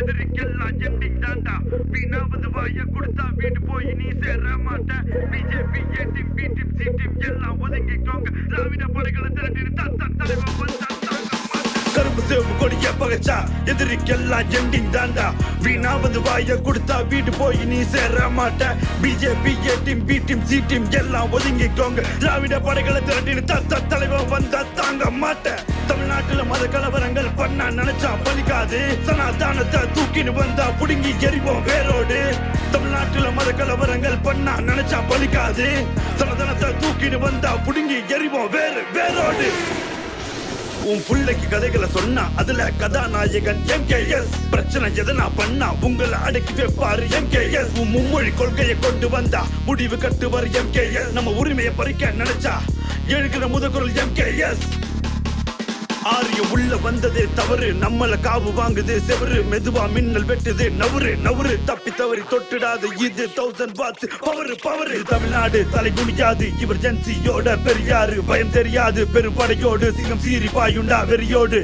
எதிரிக்கெல்லாம் ending தாண்டா வீணாவது வாய கொடுத்தா வீடு போய் நீ சேர மாட்ட BJP A team B team C team எல்லாம் ஒதுங்கிக்கோங்க திராவிட படைகளை திரட்டிட்டு தான் தலைவன் வந்தாங்க கருப்பு சேவு கொடிய பகச்சா எதிரிக்கெல்லாம் எண்டிங் தாண்டா வீணாவது வாய கொடுத்தா வீடு போய் நீ சேர மாட்ட BJP A team B team C team எல்லாம் ஒதுங்கிக்கோங்க திராவிட படைகளை திரட்டிட்டு தான் தலைவன் வந்தா தாங்க மாட்டேன் தமிழ்நாட்டுல மத கலவரங்கள் பண்ண நினைச்சா பலிக்காது சனாதானத்தை தூக்கின்னு வந்தா புடுங்கி எரிவோம் வேரோடு தமிழ்நாட்டுல மத கலவரங்கள் பண்ண நினைச்சா பலிக்காது சனாதானத்தை தூக்கின்னு வந்தா புடுங்கி எரிவோம் வேரோடு உன் பிள்ளைக்கு கதைகளை சொன்னா அதுல கதாநாயகன் MKS பிரச்சனை எதனா பண்ணா உங்களை அடக்கி வைப்பாரு MKS உன் மும்மொழி கொள்கையை கொண்டு வந்தா முடிவு கட்டுவார் MKS நம்ம உரிமையை பறிக்க நினைச்சா எழுகிற முதற்குரல் MKS ஆரிய உள்ள வந்ததே தவறு நம்மள காவு வாங்குது செவரு மெதுவா மின்னல் வெட்டுது நவுறு தப்பி தவறி தொட்டுடாது இது 1000 வாட்ஸ் பவர் தமிழ்நாடு தலை குனியாது இவர் ஜென்சியோட பெரியாரு பயம் தெரியாது பெரும்படையோடு சிங்கம் சீறி பாயுண்டா வெறியோடு